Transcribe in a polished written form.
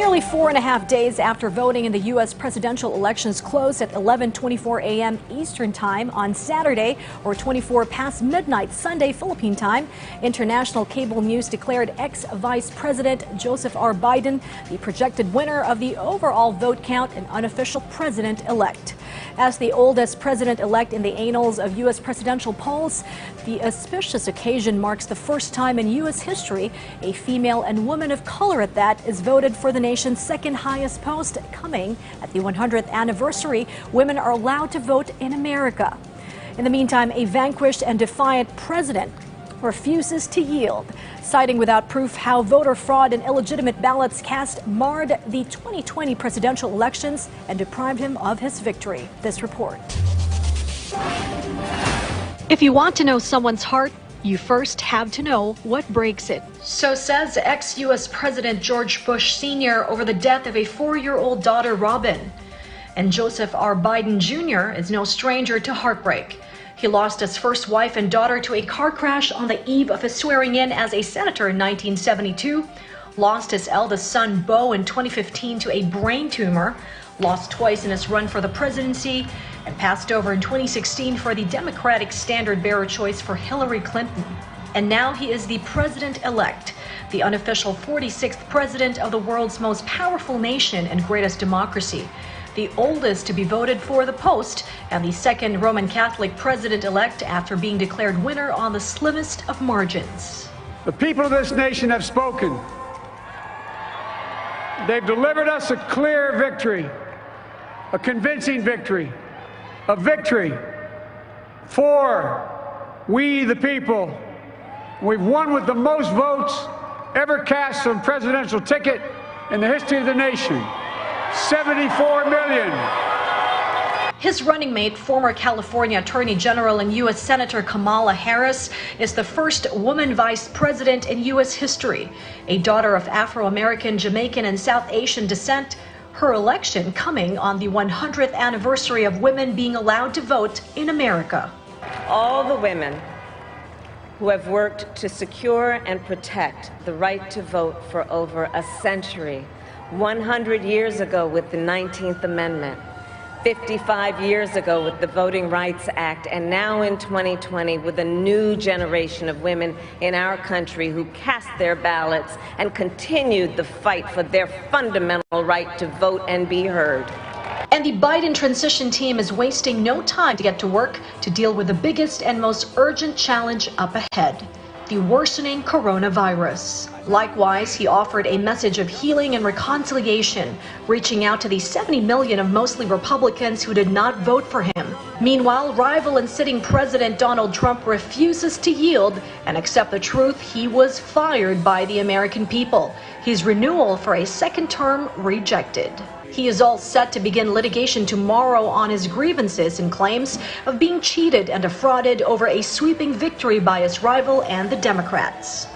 Nearly 4.5 days after voting in the U.S. presidential elections closed at 11:24 a.m. Eastern Time on Saturday, or 24 past midnight Sunday Philippine time, international cable news declared ex-Vice President Joseph R. Biden the projected winner of the overall vote count and unofficial president-elect. As the oldest president-elect in the annals of U.S. presidential polls, the auspicious occasion marks the first time in U.S. history a female and woman of color at that is voted for the nation's second highest post. Coming at the 100th anniversary, women are allowed to vote in America. In the meantime, a vanquished and defiant president refuses to yield, citing without proof how voter fraud and illegitimate ballots cast marred the 2020 presidential elections and deprived him of his victory. This report. If you want to know someone's heart, you first have to know what breaks it. So says ex-U.S. President George Bush Sr. over the death of a 4-year-old daughter, Robin. And Joseph R. Biden Jr. is no stranger to heartbreak. He lost his first wife and daughter to a car crash on the eve of his swearing in as a senator in 1972, lost his eldest son, Beau, in 2015 to a brain tumor, lost twice in his run for the presidency, and passed over in 2016 for the Democratic standard-bearer choice for Hillary Clinton. And now he is the president-elect, the unofficial 46th president of the world's most powerful nation and greatest democracy, the oldest to be voted for the post, and the second Roman Catholic president-elect after being declared winner on the slimmest of margins. The people of this nation have spoken. They've delivered us a clear victory, a convincing victory, a victory for we the people. We've won with the most votes ever cast on a presidential ticket in the history of the nation. 74 million. His running mate, former California Attorney General and U.S. Senator Kamala Harris, is the first woman vice president in U.S. history. A daughter of Afro-American, Jamaican, and South Asian descent, her election coming on the 100th anniversary of women being allowed to vote in America. All the women who have worked to secure and protect the right to vote for over a century, 100 years ago with the 19th Amendment, 55 years ago with the Voting Rights Act, and now in 2020 with a new generation of women in our country who cast their ballots and continued the fight for their fundamental right to vote and be heard. And the Biden transition team is wasting no time to get to work to deal with the biggest and most urgent challenge up ahead: the worsening coronavirus. Likewise, he offered a message of healing and reconciliation, reaching out to the 70 million of mostly Republicans who did not vote for him. Meanwhile, rival and sitting President Donald Trump refuses to yield and accept the truth he was fired by the American people. His renewal for a second term rejected. He is all set to begin litigation tomorrow on his grievances and claims of being cheated and defrauded over a sweeping victory by his rival and the Democrats.